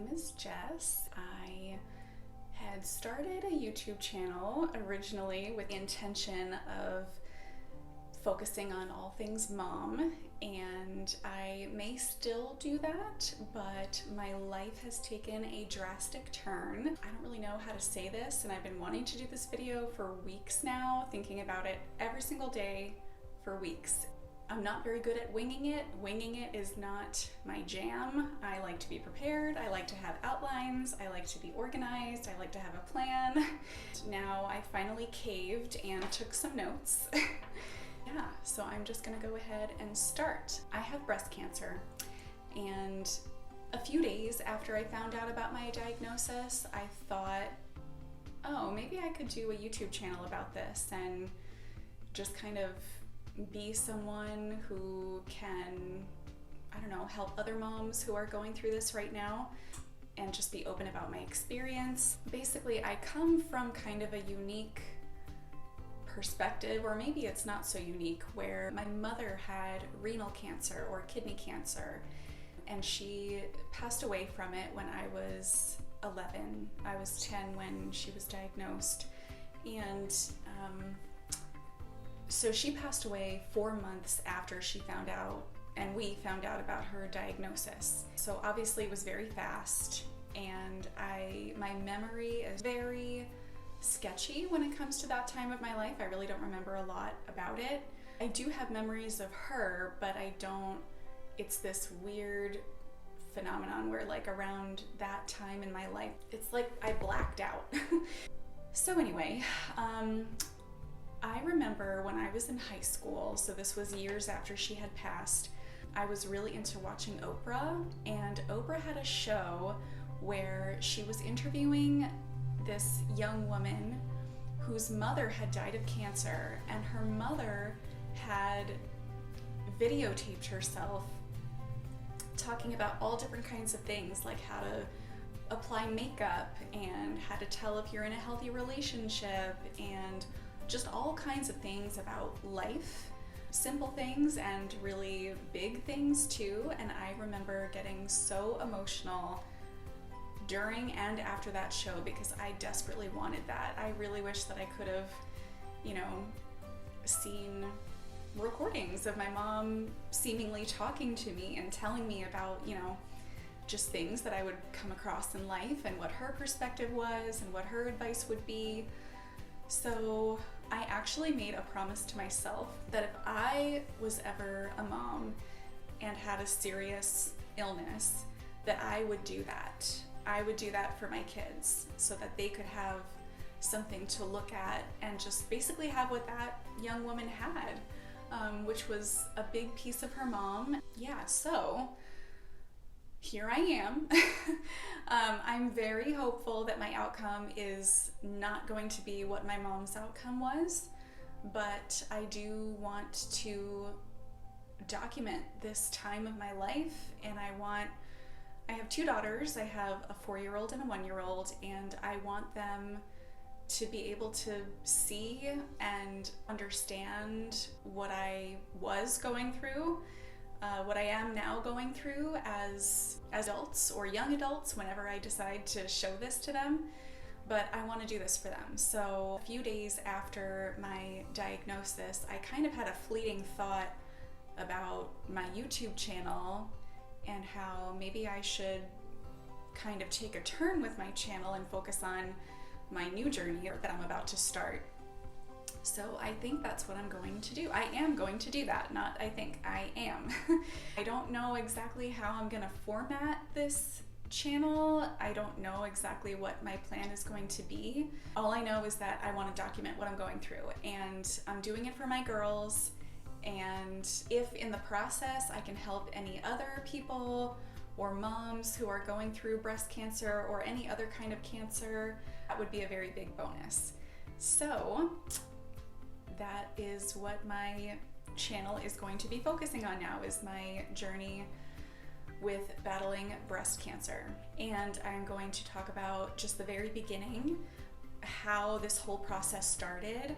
name is Jess. I had started a YouTube channel originally with the intention of focusing on all things mom, and I may still do that, but my life has taken a drastic turn. I don't really know how to say this, and I've been wanting to do this video for weeks now, thinking about it every single day for weeks. I'm not very good at winging it. Winging it is not my jam. I like to be prepared. I like to have outlines. I like to be organized. I like to have a plan. Now I finally caved and took some notes. Yeah, so I'm just gonna go ahead and start. I have breast cancer, and a few days after I found out about my diagnosis, I thought, oh, maybe I could do a YouTube channel about this and just kind of be someone who can, I don't know, help other moms who are going through this right now and just be open about my experience. Basically, I come from kind of a unique perspective, or maybe it's not so unique, where my mother had renal cancer or kidney cancer, and she passed away from it when I was 11. I was 10 when she was diagnosed, and so she passed away 4 months after she found out, and we found out about her diagnosis. So obviously it was very fast, and my memory is very sketchy when it comes to that time of my life. I really don't remember a lot about it. I do have memories of her, but I don't, it's this weird phenomenon where like around that time in my life, it's like I blacked out. So anyway, I remember when I was in high school, so this was years after she had passed, I was really into watching Oprah, and Oprah had a show where she was interviewing this young woman whose mother had died of cancer, and her mother had videotaped herself talking about all different kinds of things, like how to apply makeup and how to tell if you're in a healthy relationship and just all kinds of things about life, simple things and really big things too. And I remember getting so emotional during and after that show because I desperately wanted that. I really wish that I could have, seen recordings of my mom seemingly talking to me and telling me about, just things that I would come across in life and what her perspective was and what her advice would be. So I actually made a promise to myself that if I was ever a mom and had a serious illness, that I would do that. I would do that for my kids so that they could have something to look at and just basically have what that young woman had, which was a big piece of her mom. Yeah, so here I am. I'm very hopeful that my outcome is not going to be what my mom's outcome was, but I do want to document this time of my life, and I have 2 daughters. I have a 4-year-old and a 1-year-old, and I want them to be able to see and understand what I was going through, what I am now going through as adults or young adults whenever I decide to show this to them. But I want to do this for them. So a few days after my diagnosis, I kind of had a fleeting thought about my YouTube channel and how maybe I should kind of take a turn with my channel and focus on my new journey that I'm about to start. So I think that's what I'm going to do. I am going to do that, not I think, I am. I don't know exactly how I'm gonna format this channel. I don't know exactly what my plan is going to be. All I know is that I want to document what I'm going through, and I'm doing it for my girls. And if in the process I can help any other people or moms who are going through breast cancer or any other kind of cancer, that would be a very big bonus. So that is what my channel is going to be focusing on now, is my journey with battling breast cancer. And I'm going to talk about just the very beginning, how this whole process started,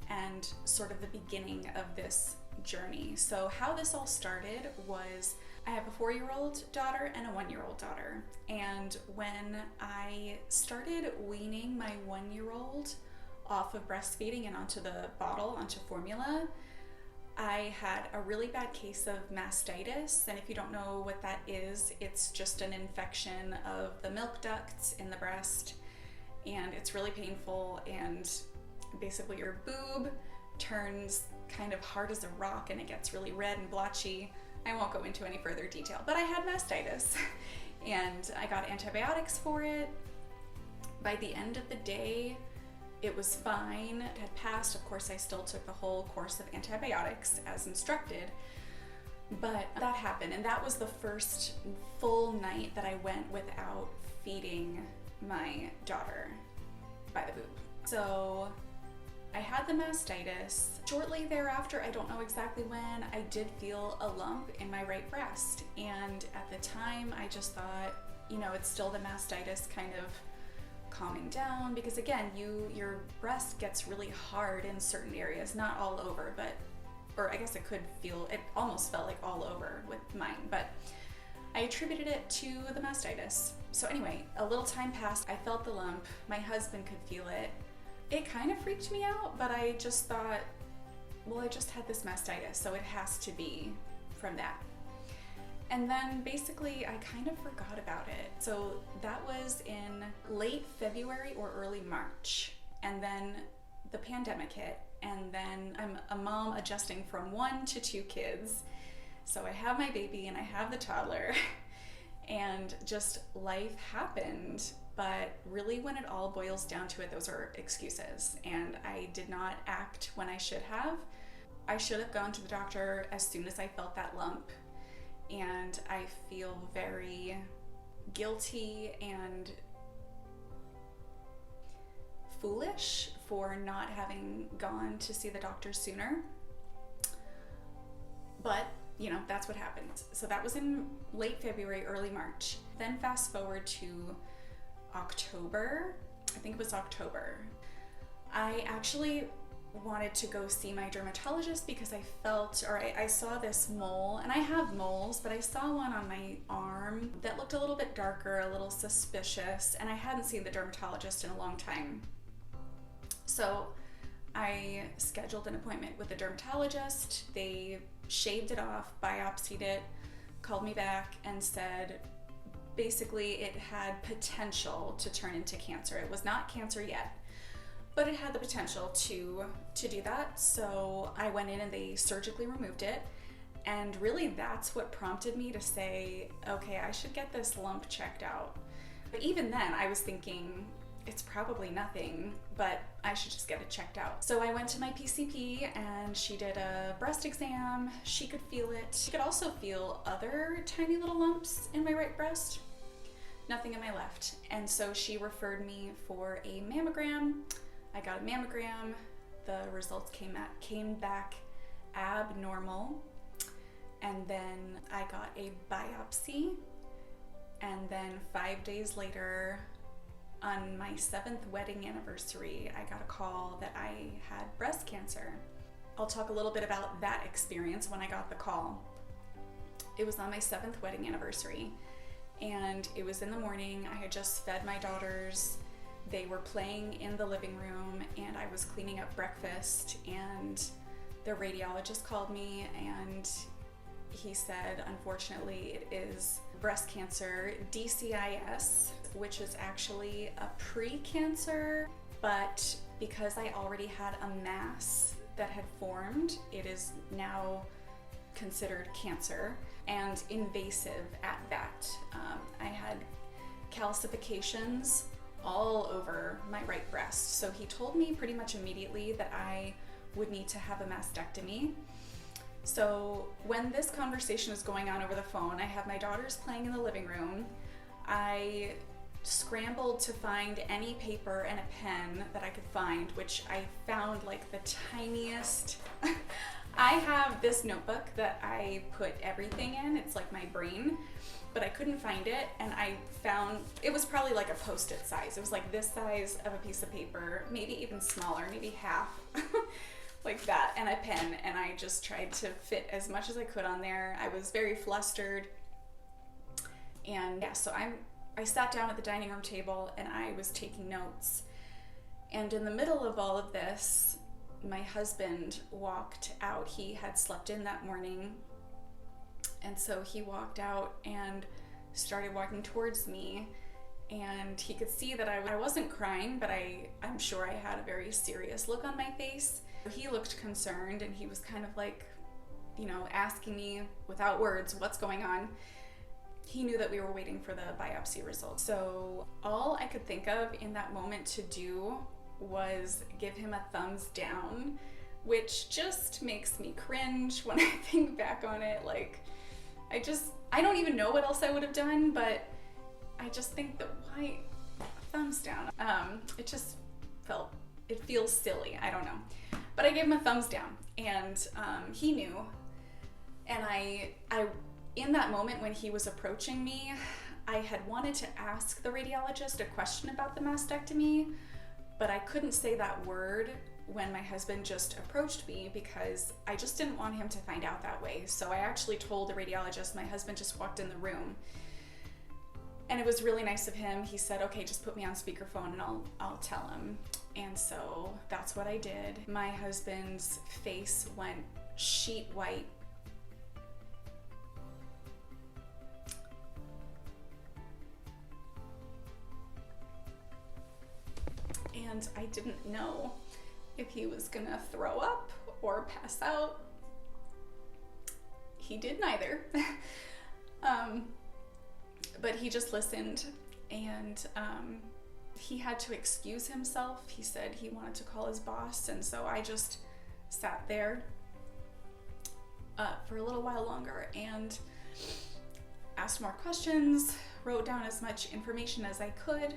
and sort of the beginning of this journey. So how this all started was I have a 4-year-old daughter and a 1-year-old daughter. And when I started weaning my 1-year-old off of breastfeeding and onto the bottle, onto formula, I had a really bad case of mastitis. And if you don't know what that is, it's just an infection of the milk ducts in the breast. And it's really painful, and basically your boob turns kind of hard as a rock and it gets really red and blotchy. I won't go into any further detail, but I had mastitis and I got antibiotics for it. By the end of the day, it was fine. It had passed. Of course, I still took the whole course of antibiotics as instructed, but that happened. And that was the first full night that I went without feeding my daughter by the boob. So I had the mastitis. Shortly thereafter, I don't know exactly when, I did feel a lump in my right breast. And at the time, I just thought, it's still the mastitis kind of calming down, because again, your breast gets really hard in certain areas, not all over, or I guess it almost felt like all over with mine, but I attributed it to the mastitis. So anyway, a little time passed, I felt the lump, my husband could feel it. It kind of freaked me out, but I just thought, well, I just had this mastitis, so it has to be from that. And then basically I kind of forgot about it. So that was in late February or early March. And then the pandemic hit, and then I'm a mom adjusting from 1 to 2 kids. So I have my baby and I have the toddler and just life happened. But really, when it all boils down to it, those are excuses. And I did not act when I should have. I should have gone to the doctor as soon as I felt that lump. And I feel very guilty and foolish for not having gone to see the doctor sooner. But, that's what happened. So that was in late February, early March. Then fast forward to October. I think it was October. I actually wanted to go see my dermatologist because I saw this mole, and I have moles, but I saw one on my arm that looked a little bit darker, a little suspicious, and I hadn't seen the dermatologist in a long time. So I scheduled an appointment with the dermatologist. They shaved it off, biopsied it, called me back and said basically it had potential to turn into cancer. It was not cancer yet, but it had the potential to do that. So I went in and they surgically removed it. And really that's what prompted me to say, okay, I should get this lump checked out. But even then I was thinking, it's probably nothing, but I should just get it checked out. So I went to my PCP and she did a breast exam. She could feel it. She could also feel other tiny little lumps in my right breast, nothing in my left. And so she referred me for a mammogram. I got a mammogram. The results came back abnormal. And then I got a biopsy. And then 5 days later, on my 7th wedding anniversary, I got a call that I had breast cancer. I'll talk a little bit about that experience when I got the call. It was on my 7th wedding anniversary, and it was in the morning. I had just fed my daughters. They were playing in the living room, and I was cleaning up breakfast, and the radiologist called me, and he said, unfortunately, it is breast cancer, DCIS, which is actually a pre-cancer, but because I already had a mass that had formed, it is now considered cancer and invasive at that. I had calcifications all over my right breast. So he told me pretty much immediately that I would need to have a mastectomy. So when this conversation is going on over the phone, I have my daughters playing in the living room. I scrambled to find any paper and a pen that I could find, which I found like the tiniest. I have this notebook that I put everything in. It's like my brain, but I couldn't find it. And I found, it was probably like a Post-it size. It was like this size of a piece of paper, maybe even smaller, maybe half. like that, and a pen, and I just tried to fit as much as I could on there. I was very flustered. And yeah, so I sat down at the dining room table and I was taking notes. And in the middle of all of this, my husband walked out. He had slept in that morning. And so he walked out and started walking towards me. And he could see that I wasn't crying, but I'm sure I had a very serious look on my face. He looked concerned, and he was kind of like, you know, asking me without words, what's going on? He knew that we were waiting for the biopsy results. So all I could think of in that moment to do was give him a thumbs down, which just makes me cringe when I think back on it. Like, I don't even know what else I would have done, but I just think that why thumbs down? It feels silly. I don't know. But I gave him a thumbs down, and he knew. And I in that moment when he was approaching me, I had wanted to ask the radiologist a question about the mastectomy, but I couldn't say that word when my husband just approached me because I just didn't want him to find out that way. So I actually told the radiologist my husband just walked in the room. And it was really nice of him. He said, okay, just put me on speakerphone and I'll tell him. And so that's what I did. My husband's face went sheet white. And I didn't know if he was gonna throw up or pass out. He did neither. But he just listened, and he had to excuse himself. He said he wanted to call his boss, and so I just sat there for a little while longer and asked more questions, wrote down as much information as I could.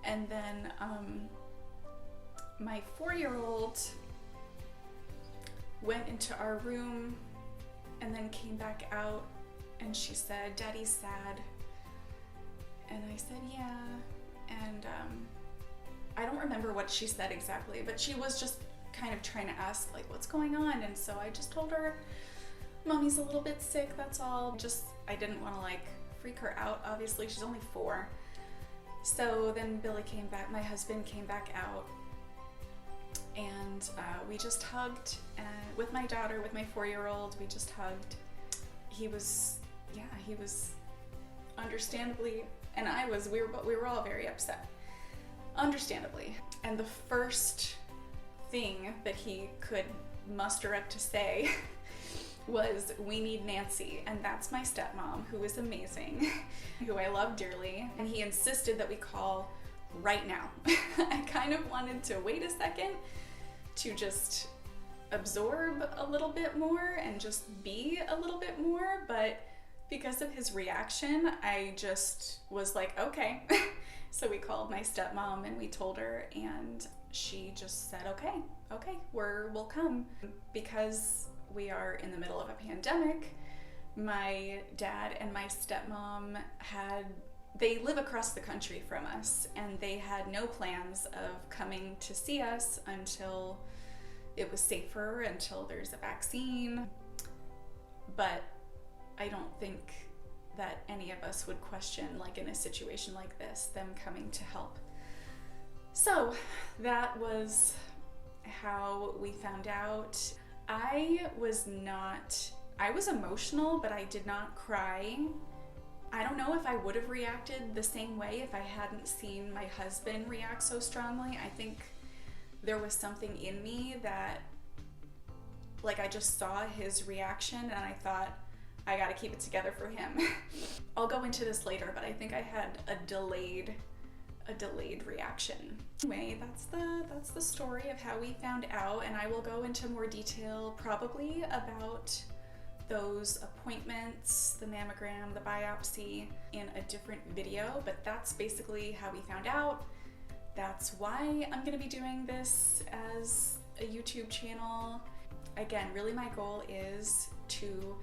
And then my 4-year-old went into our room and then came back out, and she said, "Daddy's sad." And I said, "Yeah." And I don't remember what she said exactly, but she was just kind of trying to ask, like, what's going on? And so I just told her, Mommy's a little bit sick, that's all. I didn't want to, like, freak her out. Obviously, she's only 4. So then Billy came back, my husband came back out, and we just hugged. With my daughter, with my 4-year-old, we just hugged. He was understandably, and we were all very upset, understandably. And the first thing that he could muster up to say was, "We need Nancy," and that's my stepmom, who is amazing, who I love dearly, and he insisted that we call right now. I kind of wanted to wait a second to just absorb a little bit more and just be a little bit more, but because of his reaction, I just was like, okay. So we called my stepmom and we told her, and she just said, okay, we'll come. Because we are in the middle of a pandemic, my dad and my stepmom they live across the country from us, and they had no plans of coming to see us until it was safer, until there's a vaccine. But I don't think that any of us would question, like in a situation like this, them coming to help. So that was how we found out. I was emotional, but I did not cry. I don't know if I would have reacted the same way if I hadn't seen my husband react so strongly. I think there was something in me that, like, I just saw his reaction and I thought, I gotta keep it together for him. I'll go into this later, but I think I had a delayed reaction. Anyway, that's the story of how we found out, and I will go into more detail probably about those appointments, the mammogram, the biopsy, in a different video, but that's basically how we found out. That's why I'm gonna be doing this as a YouTube channel. Again, really my goal is to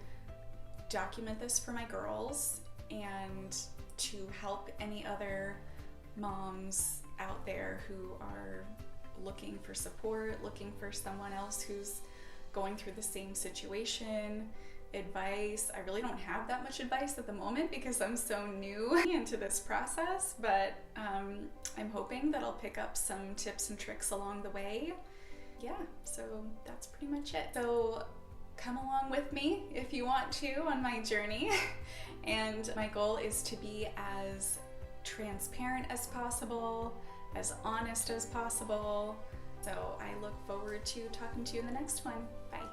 document this for my girls and to help any other moms out there who are looking for support, looking for someone else who's going through the same situation, advice. I really don't have that much advice at the moment because I'm so new into this process, but I'm hoping that I'll pick up some tips and tricks along the way. Yeah, so that's pretty much it. So come along with me if you want to on my journey. And my goal is to be as transparent as possible, as honest as possible. So I look forward to talking to you in the next one. Bye.